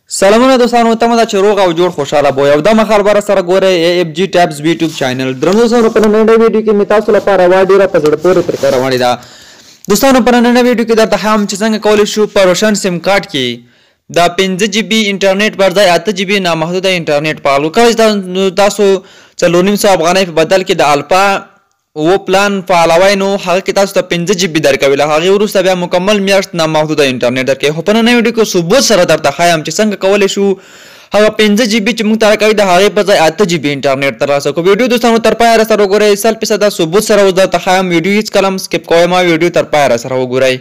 سلامونه دوستانو ته مده چې روغ او جوړ خوشاله بو یو د خبره سره ګوره اف جی ټابز یوټیوب چینل درنو دوستانو په نن ویډیو کې می تاسو لپاره ډیره په زړه پورې تر روانه ده دوستانو په نن ویډیو کې درته هم چې څنګه کولای شو په روشن سیم کارت کې دا 5 جی بی انټرنیټ پر ځای 8 جی بی نامحدود انټرنیټ پالو کوي تاسو 400 افغانۍ په بدل کې د الفا و پلان فعالوي نو هغه کې تاسو ته 5 جی بی درکوي له هغه وروسته بیا مکمل میاشت نامحدود انټرنیټ درکوي خو په نن ویډیو کې ثبوت سره درته خایم چې څنګه کولای شو هغه 5 جی بی چې موږ ته راکوي د هغه په ځای 8 جی بی انټرنیټ ترلاسه کوو ویډیو دوستانو تر پایه سره وګورئ 100% ثبوت سره درته خایم ویډیو هیڅ کلم سکپ کوئ ما ویډیو تر پایه سره وګورئ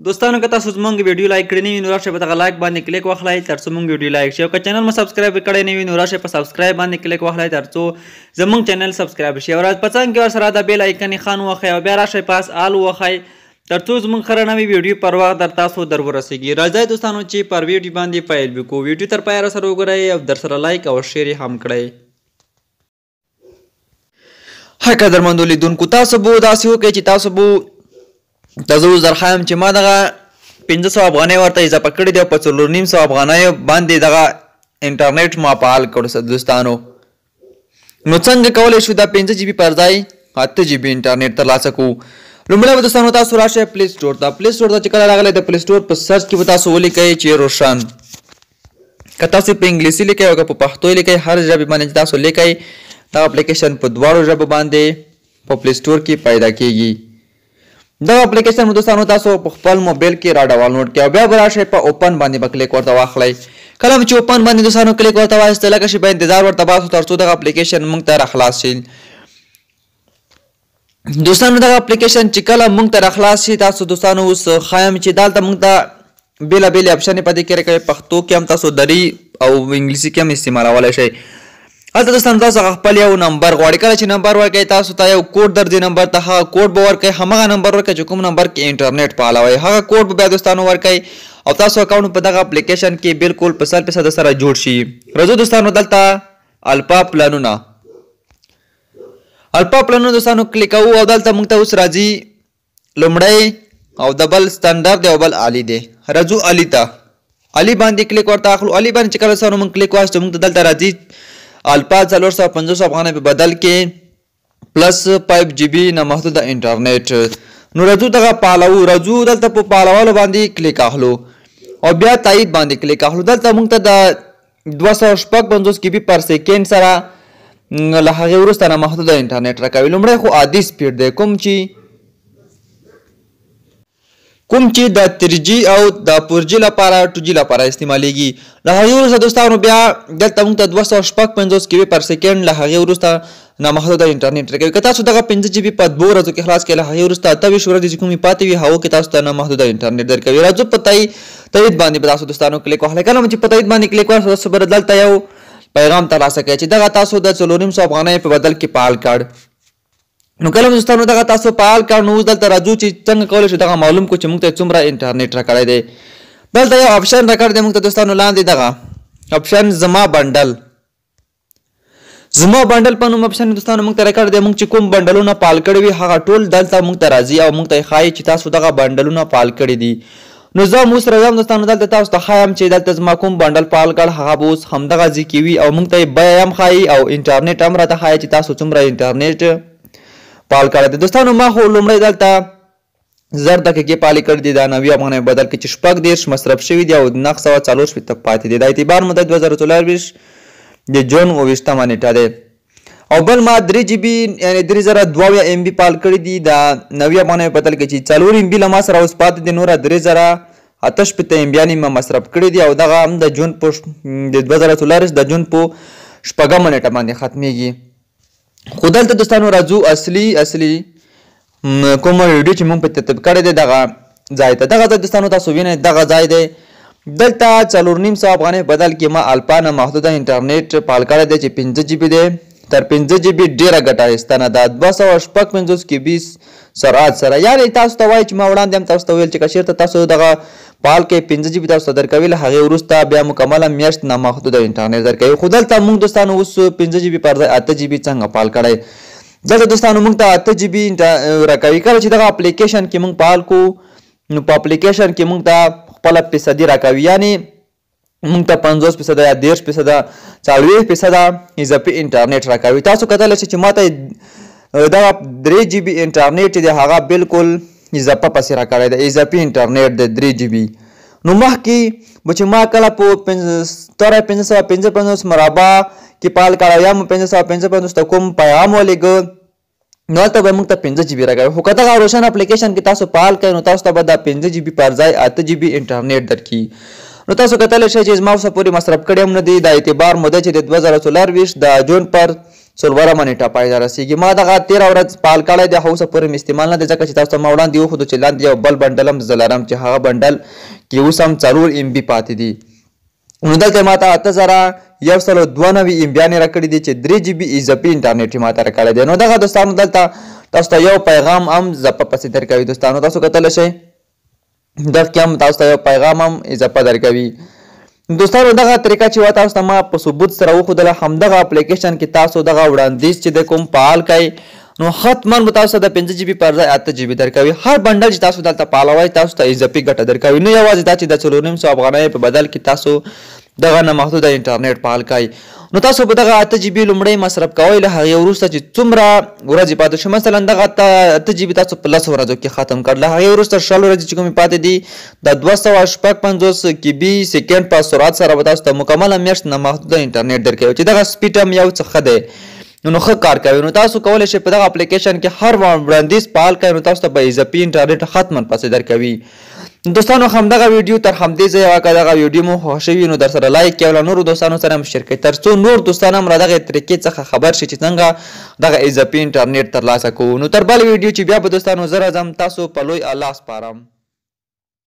دوستانو که تاسو زموږ ویډیو لایک کړی نه وي نو راشئ په دغه لایک باندې کلیک وکړئ تر څو موږ ویډیو لایک شي او که چینل مو سبسکرایب کړی نه وي نو راشئ په سبسکرایب باندې کلیک وکړئ تر څو زموږ چینل سبسکرایب شي او راځه په څنګ کې ورسره د بیل آیکن خان وخی او بیا راشئ پاس آل وخی تر څو زموږ خره نوې ویډیو پر وخت در تاسو در ورسیږي راځئ دوستانو چې پر ویډیو باندې پیل وکړو ویډیو تر پایه سره وګورئ او در سره لایک او شیر هم کړئ ها قدرمنو لیدونکو تاسو به داسې وکړئ چې تاسو به تاسو زرخایم چې ما دغه 500 افغانۍ ورته اضافه کړي دي په 400 افغانۍ باندې دغه انټرنیټ ما فعال کړو دوستانو نو څنګه کولای شو دا 5 جی بی پر ځای 8 جی بی انټرنیټ ترلاسه کوو لومړی دوستانو تاسو راشئ پلی سٹور ته پلی سٹور ته چې کله راغلی د پلی سٹور په سرچ کې به تاسو ولیکئ چې روشن که تاسو په انګلیسي لیکئ او که په پښتو لیکئ هر ژبې باندې تاسو لیکئ دا اپلیکیشن په دواړو ژبو باندې په پلی سٹور کې پیدا کیږي دا اپلیکیشن مو دوستانو تاسو په خپل موبایل کې را ډاونلوډ کړئ او بیا به راشئ په اوپن باندې به کلیک ورته واخلئ کله چې اوپن باندې دوستانو کلیک ورته واخیستی لکه شي به انتظار ورته باسو تر څو دغه اپلیکیشن موږ ته راخلاص شي دوستانو دغه اپلیکیشن چې کله موږ ته راخلاص شي تاسو دوستانو اوس ښایم چې دلته موږ ته بېلابېلې اپشنې په دې کې راکوي پښتو کې هم تاسو دري او انګلیسي کې هم استعمالولی شئ هلته دوستانو تاسو خپل یو نمبر غواړئ کله چې نمبر ورکوئ تاسو ته یو کوډ درځي نمبر ته هغه کوډ به ورکوئ همغه نمبر ورکوئ چې کوم نمبر کې انټرنیټ فعالوئ هغه کوډ به بیا دوستانو ورکوئ او تاسو اکاونټ په دغه اپلیکیشن کې بالکل په 100% سره جوړ شي راځو دوستانو دلته الفا پلانونه دوستانو کلیک کوو او دلته موږ ته اوس راځي لومړی او د بل سټنډرډ دی او بل عالي دی راځو عالي ته عالي باندې کلیک ورته اخلو عالي باندې چې کله دوستانو موږ کلیک واخیستو موږ ته دلته راځي الفا 450 افغانۍ په بدل کې پلس 5 جی بی نامحدود انټرنیټ نو راځو دغه پالو راځو دلته په پالوالو باندې کلیک اخلو او بیا تایید باندې کلیک اخلو دلته موږ ته د 255 جی بی پر سیکنډ سره له هغې وروسته نامحدود انټرنیټ راکوي لومړی خو عادي سپیډ دی کوم چې د 3G او د 4G لپاره 2G لپاره استعمالیږي له هغې وروسته دوستانو بیا دلته موږ ته 255 کیبي پر سیکنډ له هغې وروسته نامحدوده انټرنیټ راکوي که تاسو دغه 5 جی بي په 2 ورځو کې خلاص کړئ له هغې وروسته 28 ورځې چې کومې پاتې وي هغو کې تاسو ته نامحدوده انټرنیټ درکوي راځو په تایید باندې به تاسو دوستانو کلیک واخلئ کله چې په تایید باندې کلیک واخلئ تاسو به دلته یو پیغام ترلاسه کوئ چې دغه تاسو د 400 افغانۍ په بدل کې فعال کړ نو کله دوستانو دغه تاسو فعال کړ نو اوس دلته راځو چې څنګه کولی شو دغه معلوم کړو چې موږ ته څومره انټرنیټ راکړی دی دلته یو اپشن راکړی دی موږ ته دوستانو لاندې دغه اپشن زما بنډل په نوم اپشن دوستانو موږ ته راکړی دی موږ چې کوم بنډلونه فعال کړي وي هغه ټول دلته موږ ته راځي او موږ ته یې ښایي چې تاسو دغه بنډلونه فعال کړي دي نو زه هم اوس راځم دوستانو دلته تاسو ته ښایم چې دلته زما کوم بنډل فعال کړ هغه به اوس همدغه ځای کې وي او موږ ته یې بیه هم ښایي او انټرنیټ هم راته ښایي چې تاسو څومره انټرنیټ فعال کړی دی دوستانو ما خو لومړی دلته 1000 دقیقې فعالې کړي دي دا 90 افغانۍ بدل کې چې 30 مصرف شوي دي او 940 پاتې دي د اعتبار مدت 2024 د جون 28 نیټه دی او بل ما 3 جی بي یعنی 3022 ام بي فعال کړي دي دا 90 افغانۍ بدل کې چې 4 ام بي له ما سره اوس پاتې دي نوره 3088 ام بي ما مصرف کړي دي او دغه هم د جون په 2024 د جون په 4 نیټه باندې ختمیږي خو دلته دوستانو راځو اصلي کومه ویډیو چې موږ په ترتیب کړی دی دغه ځای ته دغه ځای دوستانو تاسو وینئ دغه ځای دی دلته 400 افغانۍ بدل کې ما الفا نامحدوده انټرنیټ فعال کړی دی چې 5 جی بي دی تر 5 جی بي ډېره ګټه ایستنه ده 255 کیبي سرعت سره یعنې تاسو ته وایي چې ما وړاندې هم تاسو ته ویل چې که چېرته تاسو دغه فعال کې 5 جی بي تاسو ته درکوي له هغې وروسته بیا مکمله میاشت نامحدوده انټرنیټ درکوي خو دلته موږ دوستانو اوس 5 جی بي پر ځای 8 جی بي څنګه فعال کړی دلته دوستانو موږ ته 8 جی بي راکوي کله چې دغه اپلیکیشن کې موږ فعال کړو نو په اپلیکیشن کې موږ ته خپله فیصدي راکوي یعنې موږ ته 50% یا 10% 40% اضافي انټرنیټ راکوي. تاسو کتلی شئ چې ماته دغه 3 GB انټرنیټ دی هغه بالکل اضافه پسې راکړی دی، اضافي انټرنیټ دی 3 GB. نو مخکې به چې ما کله په 555 مربع کې فعال کړی یا مو 555 ته کوم پیغام ولیږه نو هلته به موږ ته 5 GB راکوي. خو که دغه روشن اپلیکیشن کې تاسو فعال کړئ نو تاسو ته به دا 5 GB پر ځای 8 GB انټرنیټ درکړي. نو تاسو کتلی شئ چې زما اوسه پورې مصرف کړی هم نه دی. د اعتبار موده چې د 2024 د جون پر 4مه نیټه پای ته رسېږي. ما دغه 13 ورځ فعال کړی دی، خو اوسه پورې مې استعمال نه دی ځکه چې تاسو ته ما وړاندې وښودو چې لاندې یو بل بنډل هم زه لرم چې هغه بنډل کې اوس هم 4 MB پاتې دي. نو دلته ما ته 8192 MB راکړي دي چې 3 GB اضافي انټرنیټ ما ته راکړی دی. نو دغه دوستانو دلته تاسو ته یو پیغام هم اضافه پسې درکوي. دوستانو تاسو کتلی شئ دغه کې هم تاسو ته یو پیغام هم اضافه درکوي. دوستانو دغه طریقه چې وا تاسو ته ما په ثبوت سره وښودله همدغه اپلیکیشن کې تاسو دغه وړاندیز چې د کوم فعال کړئ نو حتما به تاسو ته د 5 GB پر ځای 8 GB درکوي. هر بنډل چې تاسو دلته فعالوئ تاسو ته اضافي ګټه درکوي. نه یوازې دا چې د 4.5 افغانۍ په بدل کې تاسو دغه نامحدوده انټرنیټ فعال کړئ نو تاسو به دغه 8 GB لومړی مصرف کوئ، له هغې وروسته چې څومره ورځې پاتې شي، مثلا دغه 8 GB تاسو په 10 ورځو کې ختم کړ، له هغې وروسته 20 ورځې چې کومې پاتې دي د 256 KB سیکنډ په سرعت سره به تاسو ته مکمله میاشت نامحدوده انټرنیټ درکوي چې دغه سپیډ هم یو څه ښه دی نو ښه کار کوي. نو تاسو کولی شئ په دغه اپلیکیشن کې هر وړاندیز فعال کړئ نو تاسو ته به اضافي انټرنیټ حتما پسې درکوي. دوستانو همدغه ویډیو تر همدې ځایه که دغه ویډیو مو خوښ شوي نو در سره لایک کړئ او له نورو دوستانو سره هم شیر کړئ تر څو نور دوستان هم له دغې طریقې څخه خبر شي چې څنګه دغه اضافي انټرنیټ ترلاسه کوو. نو تر بل ویډیو چې بیا به دوستانو زه راځم تاسو په لوی الله سپارم.